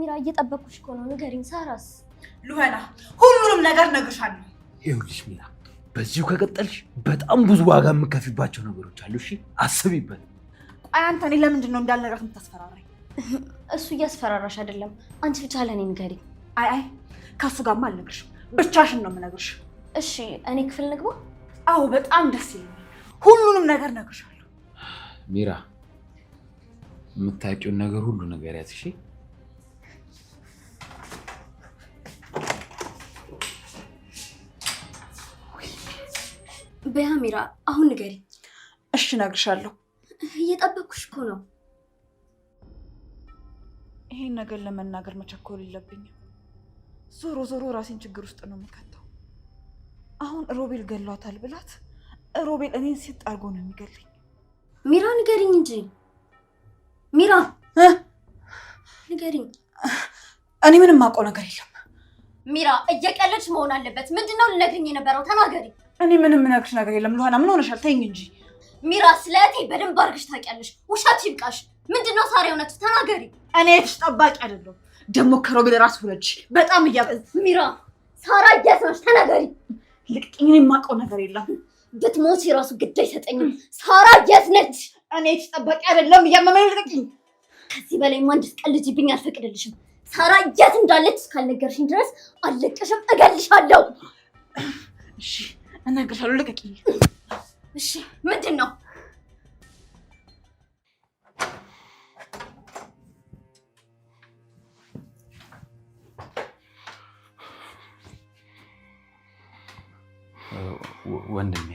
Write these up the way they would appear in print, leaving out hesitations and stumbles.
ሚራ እየጠበኩሽ እኮ ነው። ንገሪኝ። ሳራስ? ሉሃና ሁሉንም ነገር ነግርሻለሁ። ይኸውልሽ ሚራ በዚሁ ከቀጠልሽ በጣም ብዙ ዋጋ የምከፊባቸው ነገሮች አሉ። እሺ አስቢበት። ቆይ አንተ እኔ ለምንድን ነው እንዳልነግርህ የምታስፈራራኝ? እሱ እያስፈራራሽ አይደለም። አንቺ ብቻ ለኔ ንገሪኝ። አይ ከሱ ጋርማ አልነግርሽም። ብቻሽን ነው የምነግርሽ። እሺ እኔ ክፍል ንግባ? አዎ በጣም ደስ ይለኛል። ሁሉንም ነገር ነግርሻለሁ። ሚራ የምታውቂውን ነገር ሁሉ ንገሪያት። እሺ በያ ሚራ አሁን ንገሪኝ። እሺ እነግርሻለሁ። እየጠበኩሽ እኮ ነው። ይሄን ነገር ለመናገር መቸኮል የለብኝም። ዞሮ ዞሮ ራሴን ችግር ውስጥ ነው የምከተው። አሁን ሮቤል ገሏታል ብላት ሮቤል እኔን ሲጥ አድርጎ ነው የሚገለኝ። ሚራ ንገሪኝ እንጂ ሚራ ንገሪኝ። እኔ ምንም አውቀው ነገር የለም። ሚራ እየቀለድሽ መሆን አለበት። ምንድነው ልነግሪኝ የነበረው? ተናገሪ። እኔ ምንም የምነግርሽ ነገር የለም። ሉሃና ምን ሆነሻል? ተይኝ እንጂ ሚራ። ስለቴ በደንብ አድርግሽ ታውቂያለሽ። ውሸት ይብቃሽ። ምንድነው ሳሪ? እውነት ተናገሪ። እኔ የትሽ ጠባቂ አይደለሁ። ደግሞ ከሮቤል ራስ ወለድሽ በጣም እያበዝ። ሚራ ሳራ እያሰማሽ ተናገሪ። ልቅኝ። እኔ የማውቀው ነገር የለም። ብትሞቺ ራሱ ግድ አይሰጠኝም። ሳራ የት ነች? እኔ የትሽ ጠባቂ አይደለም። እያመመኝ ልቅኝ። ከዚህ በላይ ማን እንድትቀልጂብኝ አልፈቅድልሽም። ሳራ የት እንዳለች እስካልነገርሽኝ ድረስ አልለቅሽም፣ እገልሻለሁ። እሺ እነግርሻለሁ። ልቀቂኝ። እሺ ምንድን ነው? ወንድሜ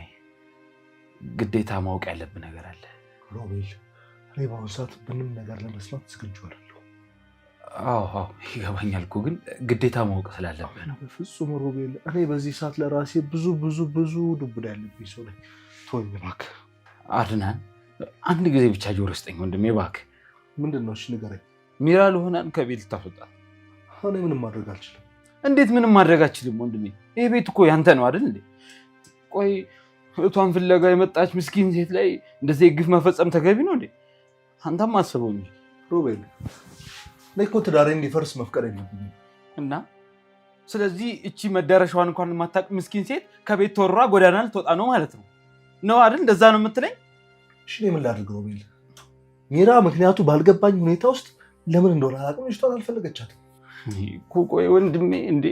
ግዴታ ማወቅ ያለብን ነገር አለ። ሮቤል እኔ በአሁኑ ሰዓት ምንም ነገር ለመስማት ዝግጁ አይደለሁ። አዎ ይገባኛል እኮ ግን ግዴታ ማወቅ ስላለብህ ነው። በፍጹም ሮቤል እኔ በዚህ ሰዓት ለራሴ ብዙ ዱብዳ ያለብኝ ሰው ነኝ። ተወኝ እባክህ። አድናን አንድ ጊዜ ብቻ ጆሮ ስጠኝ ወንድሜ እባክህ። ምንድን ነው? እሺ ንገረኝ። ሚራ ልሆናን ከቤት ልታስወጣት? እኔ ምንም ማድረግ አልችልም። እንዴት ምንም ማድረግ አልችልም ወንድሜ? ይሄ ቤት እኮ ያንተ ነው አይደል እንዴ? ቆይ እቷን ፍለጋ የመጣች ምስኪን ሴት ላይ እንደዚህ ግፍ መፈጸም ተገቢ ነው እንዴ? አንተም አስበው እንጂ ሮቤል። እኔ እኮ ትዳሬ እንዲፈርስ መፍቀድ የለብኝም። እና ስለዚህ እቺ መዳረሻዋን እንኳን የማታውቅ ምስኪን ሴት ከቤት ተወርራ ጎዳና ልትወጣ ነው ማለት ነው አይደል? እንደዛ ነው የምትለኝ? እሺ እኔ ምን ላድርግ ሮቤል? ሚራ ምክንያቱ ባልገባኝ ሁኔታ ውስጥ ለምን እንደሆነ አላውቅም፣ ልጅቷን አልፈለገቻትም። ቆይ ወንድሜ እንዴ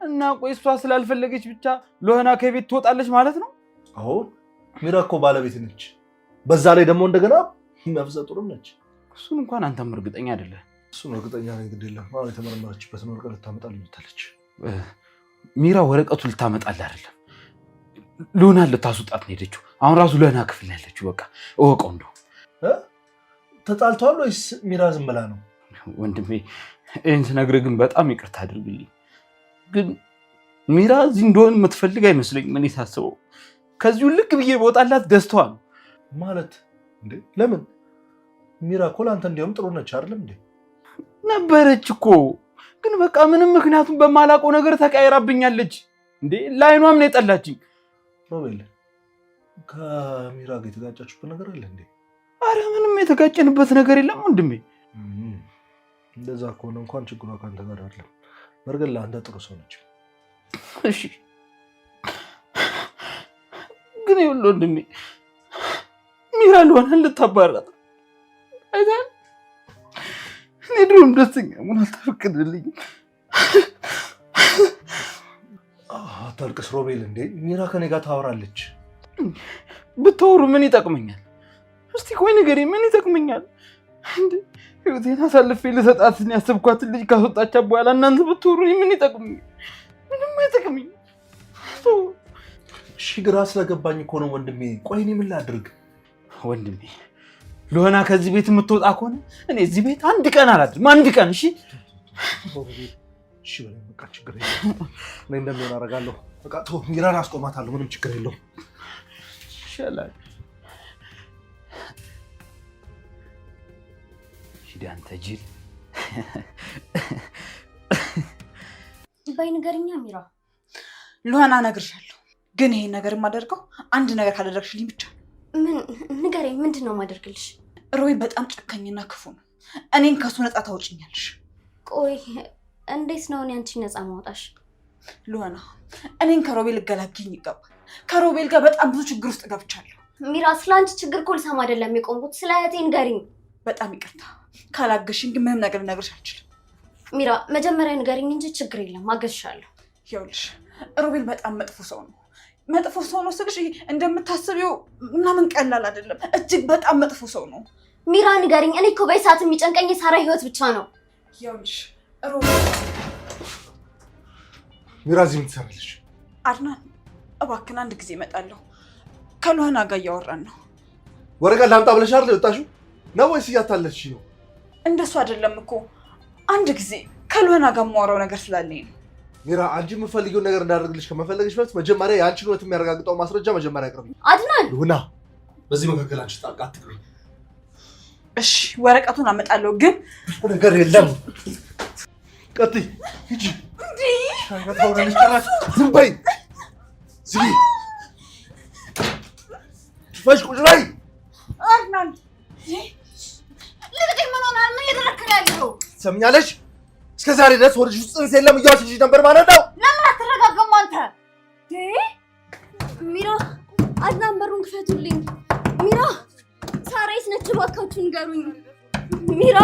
እና ቆይ እሷ ስላልፈለገች ብቻ ሎህና ከቤት ትወጣለች ማለት ነው? አዎ ሚራ እኮ ባለቤት ነች። በዛ ላይ ደግሞ እንደገና ነፍሰ ጡርም ነች። እሱን እንኳን አንተም እርግጠኛ አይደለህ። እሱን እርግጠኛ ነኝ። ግድ የለም አሁን የተመረመረችበትን ወረቀት ልታመጣልኝ መጣለች። ሚራ ወረቀቱ ልታመጣልህ አይደለም ሎህናን ልታስወጣት ነው ሄደችው። አሁን ራሱ ሎህና ክፍል ያለችው። በቃ እወቀው። እንደው ተጣልተዋል ወይስ ሚራ ዝም ብላ ነው? ወንድሜ ይህን ስነግርህ ግን በጣም ይቅርታ አድርግልኝ። ግን ሚራ እዚህ እንደሆነ የምትፈልግ አይመስለኝም። እኔ ሳስበው ከዚሁ ልክ ብዬ በወጣላት ደስታዋ ነው ማለት። እንዴ ለምን? ሚራ እኮ ለአንተ እንዲያውም ጥሩ ነች አይደለም እንዴ? ነበረች እኮ ግን በቃ ምንም ምክንያቱም በማላውቀው ነገር ተቀያይራብኛለች። እንዴ ለአይኗም ነው የጠላችኝ። ሮቤል ከሚራ ጋር የተጋጫችሁበት ነገር አለ እንዴ? አረ ምንም የተጋጨንበት ነገር የለም ወንድሜ። እንደዛ ከሆነ እንኳን ችግሯ ከአንተ ጋር አይደለም። በርግጥ ለአንተ ጥሩ ሰው ነች። እሺ ግን ይኸውልህ ወንድሜ ሚራ ልሆናን ልታባራት አይደል? እኔ ድሮም ደስተኛ መሆን አልተፈቀደልኝም። አታልቅስ ሮቤል። እንዴ ሚራ ከኔ ጋር ታወራለች። ብታወሩ ምን ይጠቅመኛል? እስቲ ቆይ ንገረኝ፣ ምን ይጠቅመኛል? እንዴ ህይወቴን አሳልፌ ልሰጣትን ያሰብኳትን ልጅ ካስወጣቻት በኋላ እናንተ ብትወሩ ምን ይጠቅመኛል? ምንም አይጠቅመኝም። እሺ ግራ ስለገባኝ እኮ ነው ወንድሜ። ቆይ እኔ ምን ላድርግ? ወንድሜ ሎህና ከዚህ ቤት የምትወጣ ከሆነ እኔ እዚህ ቤት አንድ ቀን አላድርም። አንድ ቀን። እሺ እሺ በለኝ በቃ ችግር የለውም። እኔ እንደሚሆን አደርጋለሁ። በቃ ተው፣ ሚራን አስቆማታለሁ። ምንም ችግር የለውም። ይሻላል። ሂድ አንተ ጅል። ባይ ንገሪኛ ሚራ። ሎህና እነግርሻለሁ፣ ግን ይሄን ነገር የማደርገው አንድ ነገር ካደረግሽልኝ ብቻ። ምን ንገረኝ። ምንድን ነው የማደርግልሽ? ሮቤል በጣም ጨካኝና ክፉ ነው። እኔን ከሱ ነፃ ታውጭኛለሽ። ቆይ እንዴት ነው እኔ አንቺን ነፃ ማውጣሽ? ሉና እኔን ከሮቤል ልገላግኝ ይገባል። ከሮቤል ጋር በጣም ብዙ ችግር ውስጥ ገብቻለሁ። ሚራ ስለ አንቺ ችግር እኮ ልሰማ አይደለም የቆምኩት፣ ስለ እህቴ ንገሪኝ። በጣም ይቅርታ ካላገሽኝ ግን ምንም ነገር ልነግርሽ አልችልም። ሚራ መጀመሪያ ንገሪኝ እንጂ ችግር የለም አገዝሻለሁ። ይኸውልሽ ሮቤል በጣም መጥፎ ሰው ነው። መጥፎ ሰው ነው ስልሽ እንደምታስቢው ምናምን ቀላል አይደለም። እጅግ በጣም መጥፎ ሰው ነው። ሚራ ንገሪኝ። እኔ እኮ በሰዓት የሚጨንቀኝ የሳራ ህይወት ብቻ ነው። ይኸውልሽ ሮቤል። ሚራ እዚህ ምን ትሰራለች? አድናን እባክህን አንድ ጊዜ እመጣለሁ። ከሉሃና ጋር እያወራን ነው። ወረቀት ላምጣ ብለሽ አይደል የወጣሽው? ነው ወይስ እያታለልሽ ነው? እንደሱ አይደለም እኮ አንድ ጊዜ ከሉሃና ጋር የማወራው ነገር ስላለኝ ነው። ሚራ አንቺ የምፈልጊውን ነገር እንዳደርግልሽ ከመፈለግሽ በፊት መጀመሪያ የአንቺን ህይወት የሚያረጋግጠው ማስረጃ መጀመሪያ አቅርቢ። አድናን ሉና በዚህ መካከል አንቺ ጣልቃ አትግቢ። እሺ ወረቀቱን አመጣለሁ ግን ነገር የለም። ቀጥይ ሂጂ። እንዴ ታውራለሽ ቀራት። ዝም በይ። ዝም ፈሽ ቁጭ በይ። አድናን ልጅ ምን ሆናል? ምን እየተረከለ ያለው ትሰምኛለሽ? እስከ ዛሬ ድረስ ወደ ውስጥ ጽንስ የለም እያልሽ ነበር ማለት ነው። ለምን አትረጋጋም አንተ? ሚራ አድናን በሩን ክፈቱልኝ። ሚራ ሳራ የት ነች? እባካችሁ ንገሩኝ። ሚራ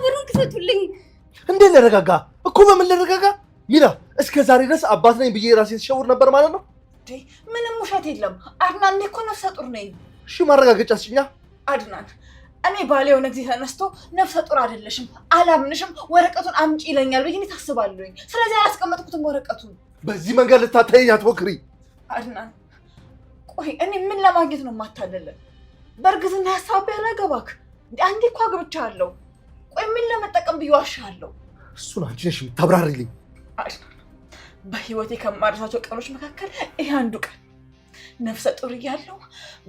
በሩን ክፈቱልኝ። እንዴት ልረጋጋ እኮ? በምን ልረጋጋ? ሚራ እስከ ዛሬ ድረስ አባት ነኝ ብዬ ራሴን ተሸውር ነበር ማለት ነው። ምንም ውሸት የለም አድናን። እኔ እኮ ነፍሰ ጡር ነኝ። እሺ ማረጋገጫ ስጭኛ። አድናን እኔ ባሌ የሆነ ጊዜ ተነስቶ ነፍሰ ጡር አይደለሽም አላምንሽም ወረቀቱን አምጪ ይለኛል ብዬ ታስባለሁኝ። ስለዚህ አላስቀመጥኩትም ወረቀቱን። በዚህ መንገድ ልታታየኝ አትሞክሪ አድናን። ቆይ እኔ ምን ለማግኘት ነው የማታለለ? በእርግዝና ሀሳብ ያላገባክ አንዴ እኮ አግብቻለሁ። ቆይ ምን ለመጠቀም ብዬ ዋሻለሁ? እሱን አንቺ ነሽ የምታብራሪልኝ። አድናን በህይወቴ ከማረሳቸው ቀኖች መካከል ይሄ አንዱ ቀን ነፍሰ ጡር እያለሁ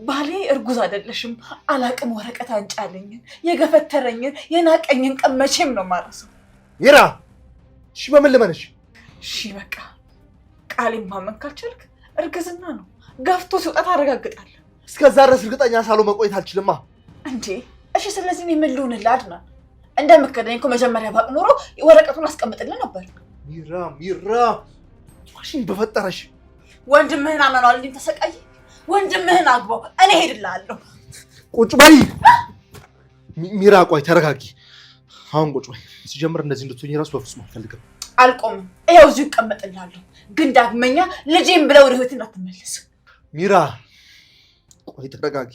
ባሌ እርጉዝ አይደለሽም አላቅም ወረቀት አንጫለኝን የገፈተረኝን የናቀኝን ቀን መቼም ነው ማረሰው። ሚራ እሺ በምን ልመንሽ? እሺ በቃ ቃሌን ማመን ካልቻልክ እርግዝና ነው ገፍቶ ሲወጣ ታረጋግጣለህ። እስከዛ ድረስ እርግጠኛ ሳልሆን መቆየት አልችልማ። እንዴ እሺ ስለዚህ እኔ ምን ልሁንልህ አድናን? እንደምከደኝ እኮ መጀመሪያ ባቅ ኖሮ ወረቀቱን አስቀምጥልህ ነበር። ሚራ ማሽን በፈጠረሽ ወንድምህን አመኗል እንዴ ተሰቃይ? ወንድምህን አግባው እኔ ሄድልሃለሁ። ቁጭ በይ ሚራ። ቆይ ተረጋጊ። አሁን ቁጭ በይ። ሲጀምር እንደዚህ እንድትሆኚ ራሱ በፍጹም አልፈልግም። አልቆምም። ይኸው እዚሁ እቀመጥልሃለሁ። ግን ዳግመኛ ልጄን ብለው ወደ ህይወት እንዳትመለስ። ሚራ ቆይ ተረጋጊ።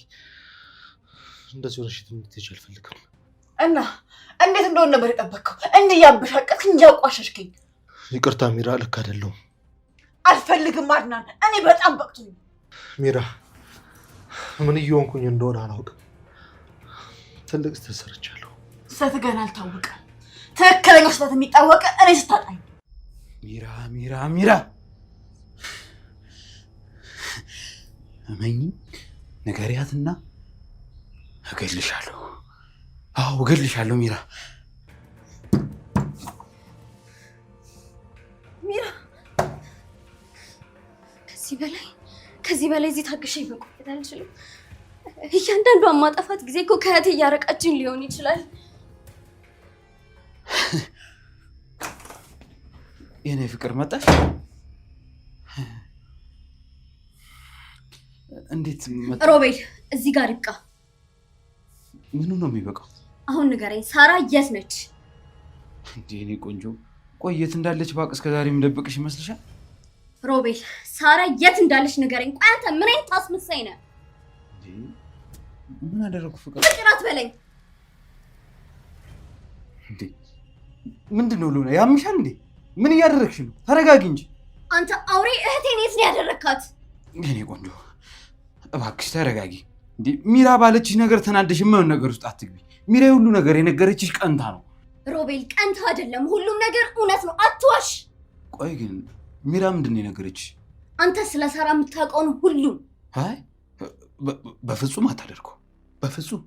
እንደዚህ ሆነሽ ትምትሄጂ አልፈልግም። እና እንዴት እንደሆነ ነበር የጠበቅከው? እንዲህ ያበሻቀጥክ እንጂ ያቋሸሽከኝ። ይቅርታ ሚራ፣ ልክ አይደለሁም። አልፈልግም አድናን፣ እኔ በጣም በቅቶኝ። ሚራ ምን እየሆንኩኝ እንደሆነ አላውቅም። ትልቅ ስህተት ሰርቻለሁ። ስህተት ገና አልታወቀም። ትክክለኛው ስህተት የሚታወቀ እኔ ስታጣኝ። ሚራ እመኚ፣ ንገሪያትና እገልሻለሁ። አዎ እገልሻለሁ ሚራ። ከዚህ በላይ እዚህ ታግሼ መቆየት አልችልም። እያንዳንዷን ማጠፋት ጊዜ እኮ ከእህቴ እያረቀችኝ ሊሆን ይችላል። የኔ ፍቅር መጣሽ? እንዴት መጣ? ሮቤል እዚህ ጋር ይብቃ። ምኑ ነው የሚበቃው? አሁን ንገረኝ፣ ሳራ የት ነች? እንዴ እኔ ቆንጆ፣ ቆይ የት እንዳለች ባቅ እስከ ዛሬ የምደብቅሽ ይመስልሻል? ሮቤል ሳራ የት እንዳለች ንገረኝ። ቆይ አንተ ምን አይነት አስመሳይ ነህ? ምን አደረኩ? ፍቅር አትበለኝ። እንዴ ምንድን ነው ሉና? ያምሻል እንዴ? ምን እያደረግሽ ነው? ተረጋጊ እንጂ አንተ አውሬ። እህቴን የት ነው ያደረካት? የኔ ቆንጆ እባክሽ ተረጋጊ። እንዴ ሚራ ባለችሽ ነገር ተናደሽ የማይሆን ነገር ውስጥ አትግቢ። ሚራ ሁሉ ነገር የነገረችሽ ቀንታ ነው። ሮቤል ቀንታ አይደለም፣ ሁሉም ነገር እውነት ነው። አትዋሽ። ቆይ ግን ሚራ ምንድን ነው የነገረችሽ? አንተ ስለ ሳራ የምታውቀውን ሁሉ። አይ በፍጹም አታደርገው፣ በፍጹም።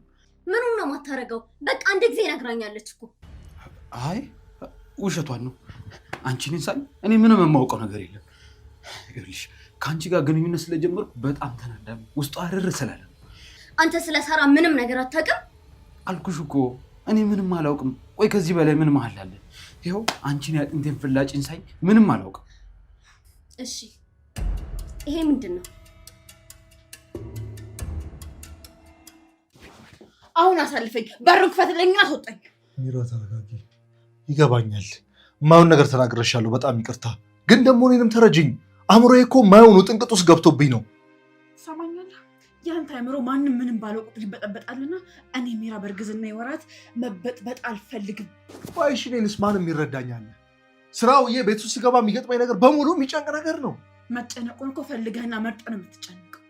ምኑን ነው የማታደርገው? በቃ አንድ ጊዜ ነግራኛለች እኮ። አይ ውሸቷን ነው። አንቺን ሳይ እኔ ምንም የማውቀው ነገር የለም። ይኸውልሽ ከአንቺ ጋር ግንኙነት ስለጀመርኩ በጣም ተናዳሚ፣ ውስጧ አርር ስላለ። አንተ ስለ ሳራ ምንም ነገር አታውቅም? አልኩሽ እኮ እኔ ምንም አላውቅም። ቆይ ከዚህ በላይ ምን መሀል አለ? ይኸው አንቺን ያጥንቴን ፍላጭን ሳይ ምንም አላውቅም። እሺ ይሄ ምንድን ነው? አሁን አሳልፈኝ፣ በሩን ክፈትልኝ፣ አስወጣኝ። ሚራ ተረጋጊ። ይገባኛል፣ የማይሆን ነገር ተናግረሻለሁ፣ በጣም ይቅርታ። ግን ደግሞ እኔንም ተረጅኝ። አእምሮዬ እኮ የማይሆኑ ጥንቅጥ ውስጥ ገብቶብኝ ነው። ትሰማኛለህ? ያንተ አእምሮ ማንም ምንም ባለው ቁጥር ይበጠበጣልና እኔ ሚራ በእርግዝና ወራት መበጥበጥ አልፈልግም። ቆይ እሺ እኔንስ ማንም ይረዳኛል? ስራውዬ ቤት ውስጥ ስገባ የሚገጥመኝ ነገር በሙሉ የሚጨንቅ ነገር ነው። መጨነቁን እኮ ፈልገህና መርጠህ ነው የምትጨነቀው።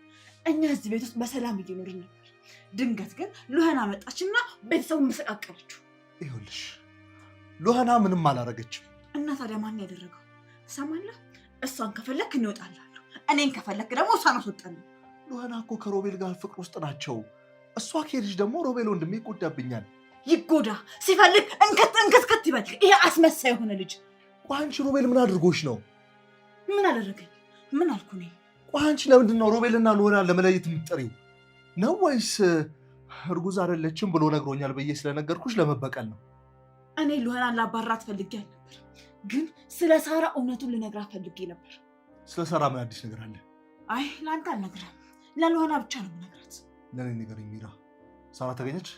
እኛ እዚህ ቤት ውስጥ በሰላም እየኖርን ነበር። ድንገት ግን ሉሃና መጣችና ቤተሰቡን መሰቃቀለችው። ይኸውልሽ ሉሃና ምንም አላረገችም። እና ታዲያ ማን ያደረገው? ትሰማለህ? እሷን ከፈለክ እንወጣላለሁ፣ እኔን ከፈለክ ደግሞ እሷን አስወጣለሁ። ሉሃና እኮ ከሮቤል ጋር ፍቅር ውስጥ ናቸው። እሷ ከሄድሽ ደግሞ ሮቤል ወንድሜ ይጎዳብኛል። ይጎዳ ሲፈልግ እንከት ይበል። ይሄ አስመሳይ የሆነ ልጅ። ቆይ አንቺ ሮቤል ምን አድርጎሽ ነው? ምን አደረገኝ? ምን አልኩ እኔ? ቆይ አንቺ ለምንድን ነው ሮቤልና ሉሃና ለመለየት የምትጠሪው ነው? ወይስ እርጉዝ አይደለችም ብሎ ነግሮኛል ብዬ ስለነገርኩሽ ለመበቀል ነው? እኔ ሉሃናን ላባራት ፈልጌ አልነበር፣ ግን ስለ ሳራ እውነቱን ልነግራት ፈልጌ ነበር። ስለ ሳራ ምን አዲስ ነገር አለ? አይ ለአንተ አልነግርህም፣ ለሉሃና ብቻ ነው የምነግራት። ለእኔ ንገረኝ ሚራ፣ ሳራ ተገኘች?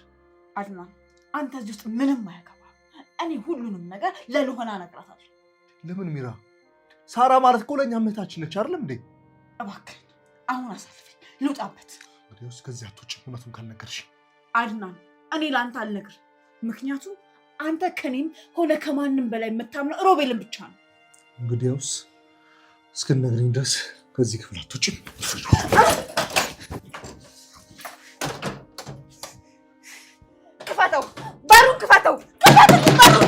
አድናን አንተ እዚህ ውስጥ ምንም አያገባም። እኔ ሁሉንም ነገር ለሉሃና እነግራታለሁ። ለምን ሚራ? ሳራ ማለት እኮ ለእኛ እህታችን ነች አይደለም እንዴ? እባክህ አሁን አሳልፈኝ ልውጣበት። ወዲያውስ ከዚህ አትወጪ እውነቱን ካልነገርሽ። አድናን እኔ ለአንተ አልነግርም፣ ምክንያቱም አንተ ከኔም ሆነ ከማንም በላይ የምታምነው ሮቤልን ብቻ ነው። እንግዲያውስ እስክትነግሪኝ ድረስ ከዚህ ክፍል አትወጪም። ክፈተው፣ በሩን ክፈተው፣ ክፈተው በሩን።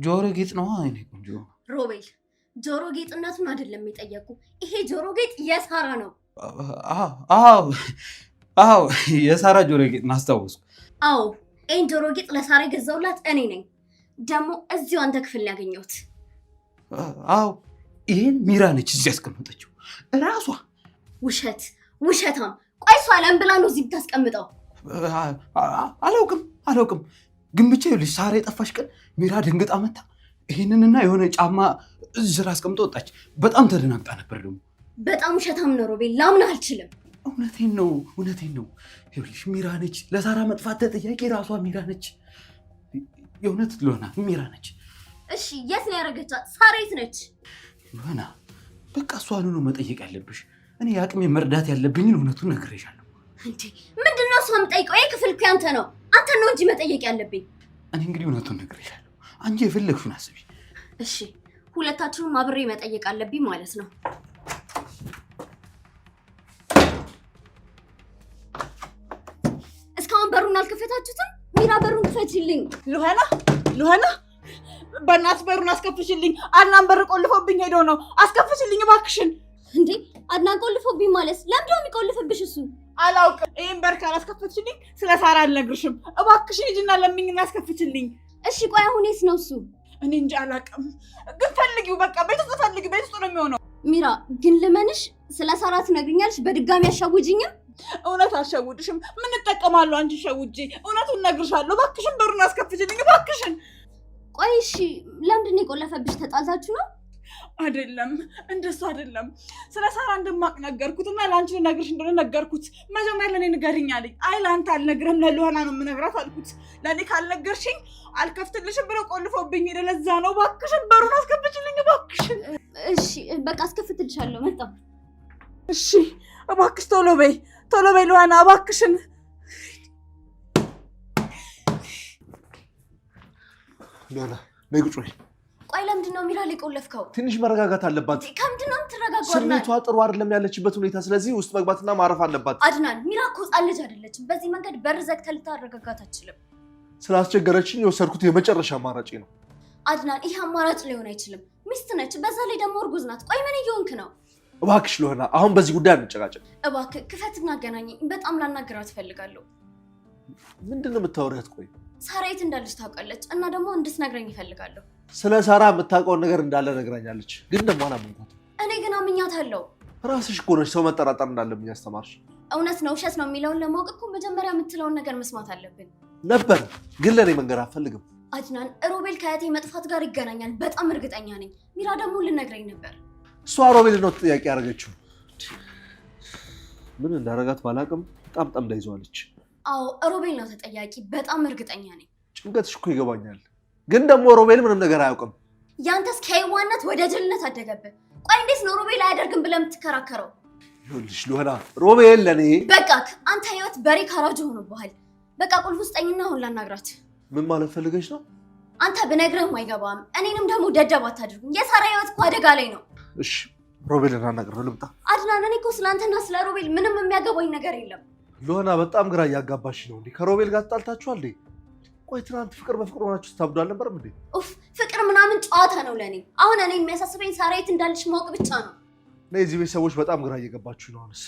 ጆሮ ጌጥ ነው አይኔ ቆንጆ። ሮቤል ጆሮ ጌጥነቱን አይደለም የጠየቁ። ይሄ ጆሮ ጌጥ የሳራ ነው። አዎ የሳራ ጆሮ ጌጥ አስታወስኩ። አዎ ይህን ጆሮ ጌጥ ለሳራ የገዛውላት እኔ ነኝ። ደግሞ እዚሁ አንተ ክፍል ያገኘሁት። አዎ ይሄን ሚራ ነች እዚህ ያስቀመጠችው እራሷ። ውሸታም። ቆይ እሷ ለም ብላ ነው እዚህ ብታስቀምጠው? አላውቅም ግን ብቻ ይኸውልሽ ሳራ የጠፋሽ ቀን ሚራ ደንግጣ መታ ይሄንንና የሆነ ጫማ እዚህ ስራ አስቀምጦ ወጣች። በጣም ተደናግጣ ነበር። ደግሞ በጣም ውሸታም ነው ሮቤል፣ ላምንህ አልችልም። እውነቴን ነው። ይኸውልሽ ሚራ ነች ለሳራ መጥፋት ተጠያቂ ራሷ ሚራ ነች። የእውነት ሉሃና ሚራ ነች። እሺ የት ነው ያደረገቻት? ሳራ የት ነች? ሉሃና በቃ እሷን ነው መጠየቅ ያለብሽ። እኔ የአቅሜ መርዳት ያለብኝን እውነቱን ነግሬሻለሁ። እንዴ ምንድነው እሷ የምጠይቀው? ይሄ ክፍል እኮ ያንተ ነው። አንተ ነው እንጂ መጠየቅ ያለብኝ። እኔ እንግዲህ እውነቱን ነግሬሻለሁ። አንቺ የፈለግሽውን አስቢ። እሺ ሁለታችሁንም አብሬ መጠየቅ አለብኝ ማለት ነው። እስካሁን በሩን አልከፈታችሁትም? ሚራ በሩን ክፈችልኝ። ሉሃና በእናትሽ በሩን አስከፍችልኝ። አድናን በር ቆልፎብኝ ሄዶ ነው። አስከፍችልኝ እባክሽን። እንዴ አድናን ቆልፎብኝ ማለት ለምንድነው የሚቆልፍብሽ እሱ? አላውቅም። ይሄን በር ካላስከፈችልኝ ስለ ሳራ አልነግርሽም። እባክሽን ሂጂና ለምኝና አስከፍችልኝ። እሺ ቆይ አሁን የት ነው እሱ? እኔ እንጂ አላውቅም። ግን ፈልጊው፣ በቃ ቤት ውስጥ ፈልጊ። ቤት ውስጥ ነው የሚሆነው። ሚራ ግን ልመንሽ፣ ስለ ሳራ ትነግሪኛለሽ? በድጋሚ አሻውጂኝም? እውነት አልሸውድሽም። ምን እጠቀማለሁ አንቺ ሸውጄ? እውነቱን እነግርሻለሁ። እባክሽን በሩን አስከፍችልኝ እባክሽን። ቆይ እሺ ለምንድን ነው የቆለፈብሽ? ተጣልታችሁ ነው? አይደለም፣ እንደሱ አይደለም። ስለ ሳራ እንደማቅ ነገርኩትና ለአንቺ ልነግርሽ እንደሆነ ነገርኩት። መጀመሪያ ለእኔ ንገሪኝ አለኝ። አይ ለአንተ አልነግርህም ለሉሃና ነው የምነግራት አልኩት። ለእኔ ካልነገርሽኝ አልከፍትልሽም ብሎ ቆልፎብኝ ሄደ። ለዛ ነው። እባክሽን በሩን አስከፍችልኝ እባክሽን። እሺ በቃ አስከፍትልሻለሁ፣ መጣሁ። እሺ እባክሽ ቶሎ በይ ሉሃና እባክሽን። ሉሃና ነይ ቁጭ በይ። ቆይ ለምንድን ነው ሚራ ላይ ቆለፍከው? ትንሽ መረጋጋት አለባት። ከምንድን ነው የምትረጋጋው? ስሜቷ ጥሩ አይደለም ያለችበት ሁኔታ። ስለዚህ ውስጥ መግባትና ማረፍ አለባት። አድናን ሚራ እኮ ሕፃን ልጅ አይደለችም። በዚህ መንገድ በር ዘግተህ ልታረጋጋት አትችልም። ስላስቸገረችኝ የወሰድኩት የመጨረሻ አማራጭ ነው። አድናን ይሄ አማራጭ ሊሆን አይችልም። ሚስት ነች፣ በዛ ላይ ደግሞ እርጉዝ ናት። ቆይ ምን እየሆንክ ነው? እባክሽ ሉሃና አሁን በዚህ ጉዳይ አንጨቃጨቅ። እባክህ ክፈትና አገናኘኝ። በጣም ላናግራት እፈልጋለሁ። ምንድን ነው የምታወሪያት? ቆይ ሳራ የት እንዳለች ታውቃለች እና ደግሞ እንድትነግረኝ እፈልጋለሁ። ስለ ሳራ የምታውቀውን ነገር እንዳለ ነግራኛለች፣ ግን ደግሞ አላመንኳትም። እኔ ግን አምኛታለሁ። ራስሽ እኮ ነሽ ሰው መጠራጠር እንዳለብኝ ያስተማርሽ። እውነት ነው ውሸት ነው የሚለውን ለማወቅ እኮ መጀመሪያ የምትለውን ነገር መስማት አለብን ነበር ግን ለኔ መንገር አልፈልግም። አድናን ሮቤል ከአያቴ መጥፋት ጋር ይገናኛል በጣም እርግጠኛ ነኝ። ሚራ ደግሞ ልነግረኝ ነበር። እሷ ሮቤል ነው ጥያቄ ያደረገችው። ምን እንዳረጋት ባላቅም በጣም ጠምዳ ይዟለች። አዎ ሮቤል ነው ተጠያቂ በጣም እርግጠኛ ነኝ። ጭንቀትሽ እኮ ይገባኛል፣ ግን ደግሞ ሮቤል ምንም ነገር አያውቅም። ያንተስ ከይዋነት ወደ ጅልነት አደገብህ። ቆይ እንዴት ነው ሮቤል አያደርግም ብለህ የምትከራከረው? ይኸውልሽ ሉህና ሮቤል ለኔ በቃክ። አንተ ህይወት በሬ ካራጅ ሆኖብሃል። በቃ ቁልፍ ውስጠኝና አሁን ላናግራት። ምን ማለት ፈልገሽ ነው? አንተ ብነግርህም አይገባም። እኔንም ደግሞ ደደብ አታድርጉኝ። የሳራ ህይወት እኮ አደጋ ላይ ነው። እሺ ሮቤልን አናግረው ልምጣ። አድናን እኔ እኮ ስለአንተና ስለ ሮቤል ምንም የሚያገባኝ ነገር የለም። ሉህና በጣም ግራ እያጋባሽ ነው እንዴ? ከሮቤል ጋር ተጣልታችኋል እንዴ? ቆይ ትናንት ፍቅር በፍቅር ሆናችሁ ስታብዱ አልነበረም እንዴ? ኡፍ ፍቅር ምናምን ጨዋታ ነው ለኔ። አሁን እኔ የሚያሳስበኝ ሳራ የት እንዳለች ማወቅ ብቻ ነው። እነዚህ ቤት ሰዎች በጣም ግራ እየገባችሁ ነው። አሁንስ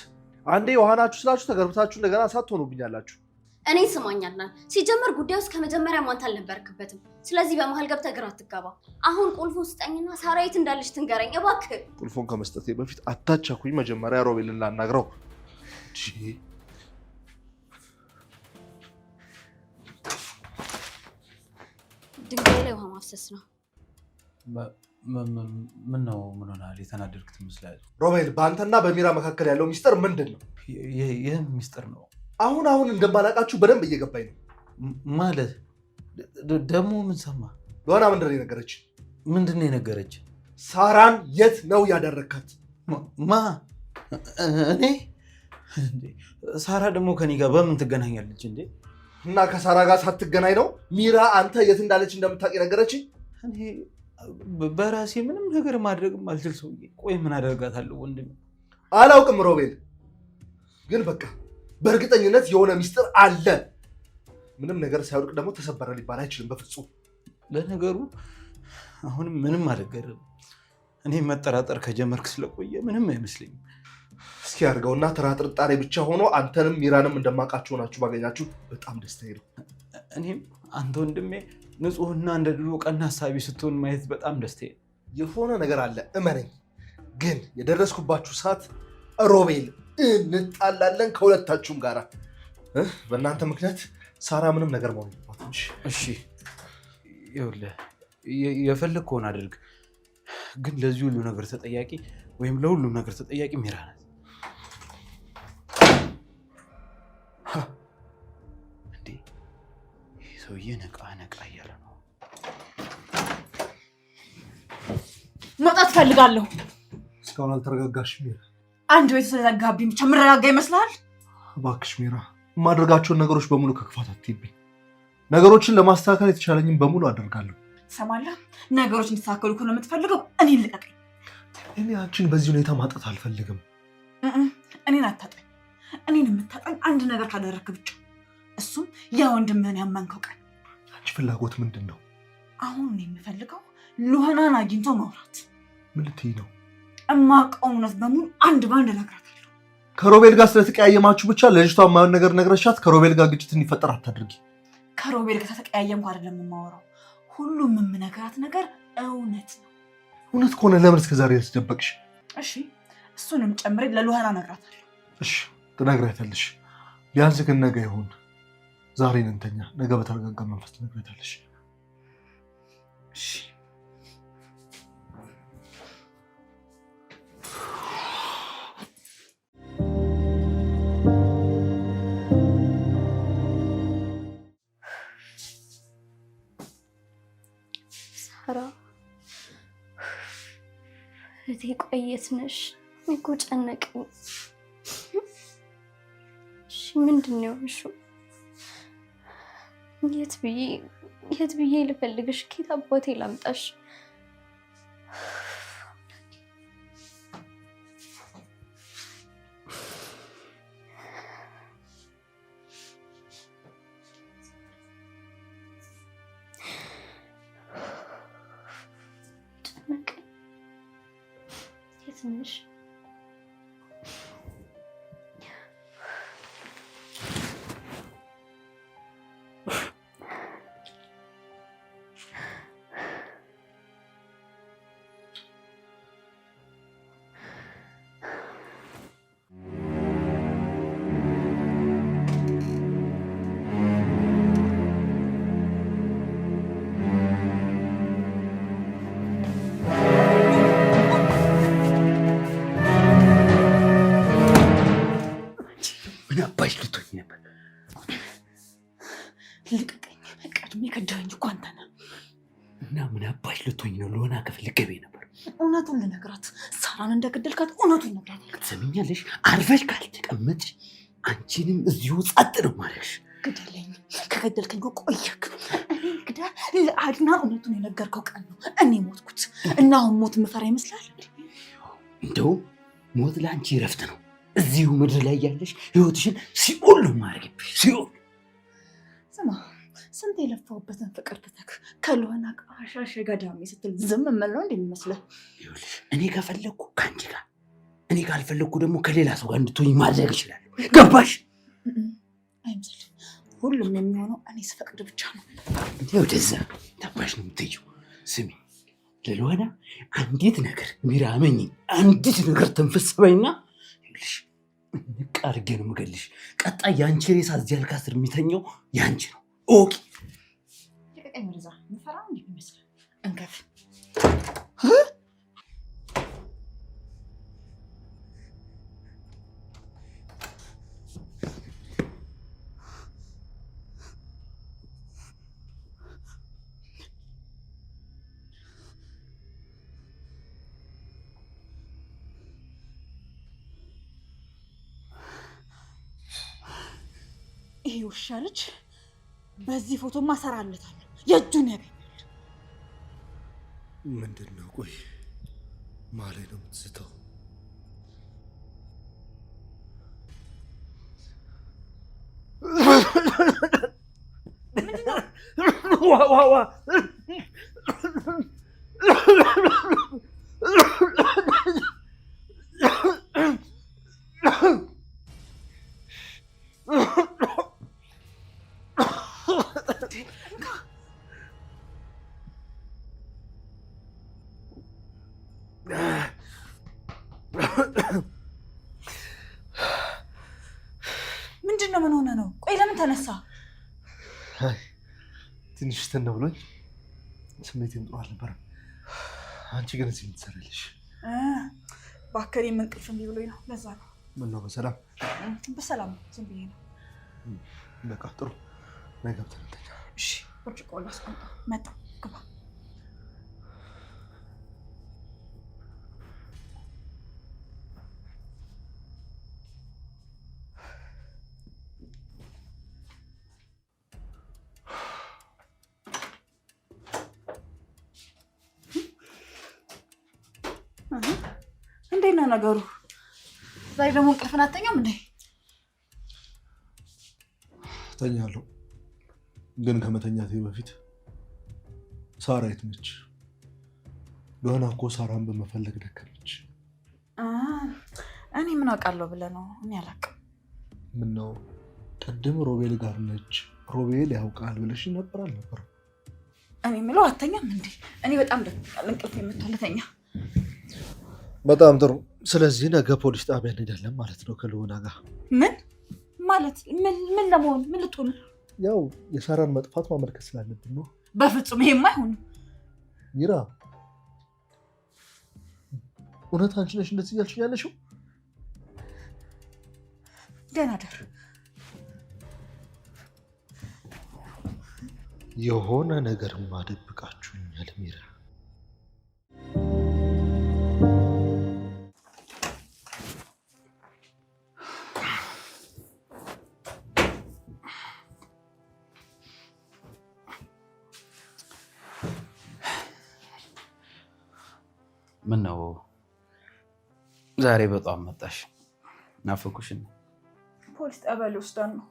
አንዴ ውሃናችሁ ስላችሁ ተገርብታችሁ እንደገና ሳትሆኑብኛላችሁ። እኔ ስማኛልና ሲጀመር ጉዳዩ ውስጥ ከመጀመሪያ አንተ አልነበርክበትም። ስለዚህ በመሀል ገብተህ ግራ አትጋባ። አሁን ቁልፉ ስጠኝና ሳራ የት እንዳለች ትንገረኝ እባክህ። ቁልፉን ከመስጠቴ በፊት አታቻኩኝ። መጀመሪያ ሮቤልን ላናግረው። ድንጋይ ላይ ውሃ ማፍሰስ ነው። ምን ነው? ምን ሆናል? የተናደድክ ትመስላለህ። ሮቤል በአንተና በሚራ መካከል ያለው ሚስጥር ምንድን ነው? ይህ ሚስጥር ነው። አሁን እንደማላውቃችሁ በደንብ እየገባኝ ነው። ማለት ደግሞ ምን ሰማ? ሉህና ምንድን ነው የነገረች? ምንድን ነው የነገረች? ሳራን የት ነው ያደረካት? ማ? እኔ? ሳራ ደግሞ ከኔ ጋር በምን ትገናኛለች እንዴ? እና ከሳራ ጋር ሳትገናኝ ነው ሚራ አንተ የት እንዳለች እንደምታውቅ ነገረችኝ? እኔ በራሴ ምንም ነገር ማድረግም አልችል ሰውዬ። ቆይ ምን አደርጋታለሁ ወንድሜ? አላውቅም ሮቤል፣ ግን በቃ በእርግጠኝነት የሆነ ሚስጥር አለ። ምንም ነገር ሳይወድቅ ደግሞ ተሰበረ ሊባል አይችልም በፍጹም። ለነገሩ አሁንም ምንም አልገርም። እኔ መጠራጠር ከጀመርክ ስለቆየ ምንም አይመስለኝም። እስኪ አድርገውና ተራ ጥርጣሬ ብቻ ሆኖ አንተንም ሚራንም እንደማውቃችሁ ናችሁ ባገኛችሁ በጣም ደስታዬ ነው። እኔም አንተ ወንድሜ ንጹህና እንደ ድሮ ቀና ሀሳቢ ስትሆን ማየት በጣም ደስታዬ ነው። የሆነ ነገር አለ እመነኝ። ግን የደረስኩባችሁ ሰዓት ሮቤል እንጣላለን ከሁለታችሁም ጋር። በእናንተ ምክንያት ሳራ ምንም ነገር መሆን የለባትም። እሺ ይኸውልህ የፈለግከውን አድርግ፣ ግን ለዚህ ሁሉ ነገር ተጠያቂ ወይም ለሁሉም ነገር ተጠያቂ ሚራ ናት። እንዴ ይህ ሰውዬ ነቃ ነቃ እያለ ነው። መውጣት ፈልጋለሁ። እስካሁን አልተረጋጋሽም ሚራ? አንድ ቤት ስለዘጋብኝ ብቻ ምረጋጋ ይመስላል? እባክሽ ሚራ፣ የማደርጋቸውን ነገሮች በሙሉ ከክፋት አትይብኝ። ነገሮችን ለማስተካከል የተቻለኝም በሙሉ አደርጋለሁ። ትሰማለህ? ነገሮች እንዲስተካከሉ ከሆነ የምትፈልገው እኔን ልቀቀኝ። እኔ አንቺን በዚህ ሁኔታ ማጣት አልፈልግም። እኔን አታጣኝ። እኔን የምታጣኝ አንድ ነገር ካደረግክ ብቻ፣ እሱም ያ ወንድምህን ያመንከው ቀን። አንቺ ፍላጎት ምንድን ነው? አሁን የምፈልገው ሉህናን አግኝቶ ማውራት። ምን ልትይ ነው? እማውቀው እውነት በሙሉ አንድ ባንድ እነግራታለሁ። ከሮቤል ጋር ስለተቀያየማችሁ ብቻ ለልጅቷ የማይሆን ነገር ነግረሻት ከሮቤል ጋር ግጭት እንዲፈጠር አታድርጊ። ከሮቤል ጋር ተቀያየምኩ አይደለም የማወራው። ሁሉም የምነግራት ነገር እውነት ነው። እውነት ከሆነ ለምን እስከዛሬ ያስደበቅሽ? እሺ እሱንም ጨምሬ ለሉህና እነግራታለሁ። እሺ ትነግሪያታለሽ። ቢያንስ ግን ነገ ይሁን። ዛሬ እንተኛ፣ ነገ በተረጋጋ መንፈስ ትነግሪያታለሽ። እሺ ሳራ እህቴ ቆይ የት ነሽ? እኮ ጨነቀኝ። እሺ ምንድን ነው የሆንሽው? የት ብዬ ልፈልግሽ? ከየት አባቴ ላምጣሽ? ትንሽ ምን አባሽ ልትሆኝ ነበር? ልቀቀኝ። ቀድሜ ከዳኸኝ እኮ አንተ ነህ። እና ምን አባሽ ልትሆኝ ነው? ለሆነ ክፍል ልገቤ ነበር። እውነቱን ልነግራት፣ ሳራን እንደገደልካት እውነቱን ልነግራት። ትሰሚኛለሽ? አርፈሽ ካልተቀመጥሽ አንቺንም እዚሁ ጸጥ ነው ማለሽ። ግደለኝ። ከገደልከኝ ቆየክ። እንግዲህ ለአድና እውነቱን የነገርከው ቀን ነው እኔ ሞትኩት እና አሁን ሞት ምፈራ ይመስላል? እንደውም ሞት ለአንቺ እረፍት ነው። እዚሁ ምድር ላይ ያለሽ ህይወትሽን ሲኦል ነው ማድረግብሽ። ሲኦል ስማ፣ ስንት የለፋሁበትን ፍቅር ትተክ ከልሆና ቃሻሽ ገዳሜ ስትል ዝም የምለው እንደሚመስልህ? ይኸውልሽ እኔ ከፈለግኩ ከአንቺ ጋር፣ እኔ ካልፈለግኩ ደግሞ ከሌላ ሰው ጋር እንድትሆኝ ማድረግ እችላለሁ። ገባሽ? አይመስል። ሁሉም የሚሆነው እኔ ስፈቅድ ብቻ ነው። ወደዛ ተባሽ ነው የምትይው። ስሚ ለልሆና አንዲት ነገር ሚራመኝ አንዲት ነገር ተንፈስበይና ይኸውልሽ ንቅ አድርጌ ነው የምገልሽ። ቀጣይ የአንቺ ሬሳ እዚህ አልጋ ስር የሚተኘው የአንቺ ነው። ኦኬ የቀቀኝ ወደዛ ምፈራ እንደሚመስል እንከፍ ይሄ ውሻ ልጅ በዚህ ፎቶ ማሰራለታለሁ። የእጁን ያገኛል። ምንድን ነው? ቆይ ማላይ ነው የምትስተው? ምንድን ነው? ምን ሆነ ነው? ቆይ ለምን ተነሳ? ትንሽ ትን ብሎኝ ስሜቴም ጥሩ አልነበረም። አንቺ ግን እዚህ የምትሰራለሽ? በአከሬ እንቅልፍ እምቢ ብሎኝ ነው። ለዛ ነው። ምነው? በሰላም በሰላም ዝም ብዬ ነው። በቃ ጥሩ ነይ ገብተን እንተኛ። እሺ ብርጭቆ ላስቀምጣ። መጣ ግባ። እንዴት ነው ነገሩ? ዛሬ ደግሞ እንቅልፍን አተኛም እንዴ? እተኛለሁ፣ ግን ከመተኛቴ በፊት ሳራ የት ነች? ለሆነ እኮ ሳራን በመፈለግ ደከመች። እኔ ምን አውቃለሁ ብለህ ነው? እኔ አላውቅም። ምነው ቅድም ሮቤል ጋር ነች፣ ሮቤል ያውቃል ብለሽ ነበር አልነበረም? እኔ የምለው አተኛም እንዴ? እኔ በጣም ደክሞኛል። እንቅልፍ የምትወልተኛ። በጣም ጥሩ። ስለዚህ ነገ ፖሊስ ጣቢያ እንሄዳለን ማለት ነው ከልሆና ጋር። ምን ማለት? ምን ለመሆን? ምን ልትሆን? ያው የሳራን መጥፋት ማመልከት ስላለብን ነው። በፍጹም ይሄማ አይሆንም። ሚራ፣ እውነት አንቺ ነሽ እንደዚህ እያልሽ ያለሽው? ደህና ደር። የሆነ ነገር ማደብቃችሁኛል ሚራ። ምን ነው ዛሬ በጣም መጣሽ? ናፈኩሽን? ፖሊስ ጣቢያ ሊወስዳን ነው።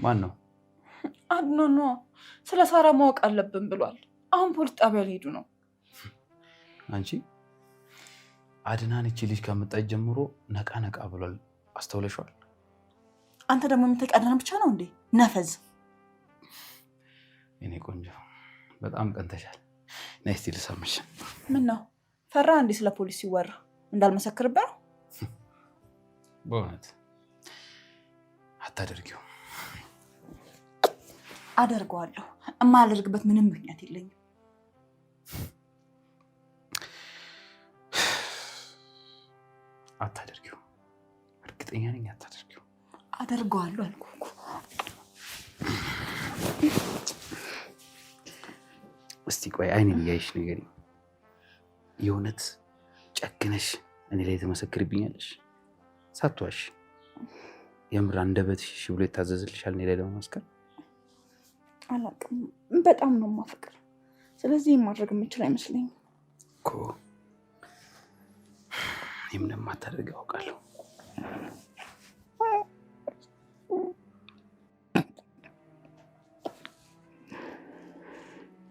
ማን ነው? አድኖ ነው። ስለ ሳራ ማወቅ አለብን ብሏል። አሁን ፖሊስ ጣቢያ ሊሄዱ ነው። አንቺ አድናን እቺ ልጅ ከመጣች ጀምሮ ነቃ ነቃ ብሏል። አስተውለሽዋል? አንተ ደግሞ የምታውቅ አድናን ብቻ ነው እንዴ? ነፈዝ። እኔ ቆንጆ በጣም ቀንተሻል። ነይ እስቲ ልሰምሽ። ምን ነው ፈራ እንዴ? ስለ ፖሊስ ሲወራ እንዳልመሰክርበት? በእውነት አታደርጊው። አደርገዋለሁ። የማላደርግበት ምንም ምክንያት የለኝም። አታደርጊው። እርግጠኛ ነኝ አታደርጊው። አደርገዋለሁ አልኩህ እኮ። እስቲ ቆይ አይኔን እያይሽ ንገሪኝ። የእውነት ጨክነሽ እኔ ላይ ትመሰክርብኛለሽ? ሳትዋሽ የምር አንደበትሽ እሺ ብሎ ይታዘዝልሻል እኔ ላይ ለመመስከር? አላውቅም፣ በጣም ነው የማፈቅር። ስለዚህ ማድረግ የምችል አይመስለኝም እኮ። እኔም እንደማታደርግ አውቃለሁ።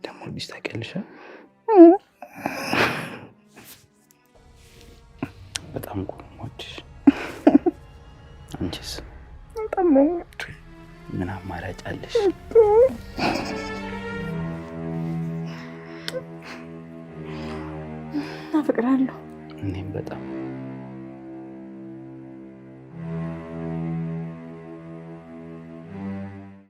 ደግሞ ልጅ ታውቂያለሽ፣ በጣም እኮ ነው የምወድሽ። አንቺስ? በጣም ነው የምወድህ። ምን አማራጭ አለሽ? አፈቅርሃለሁ። እኔም በጣም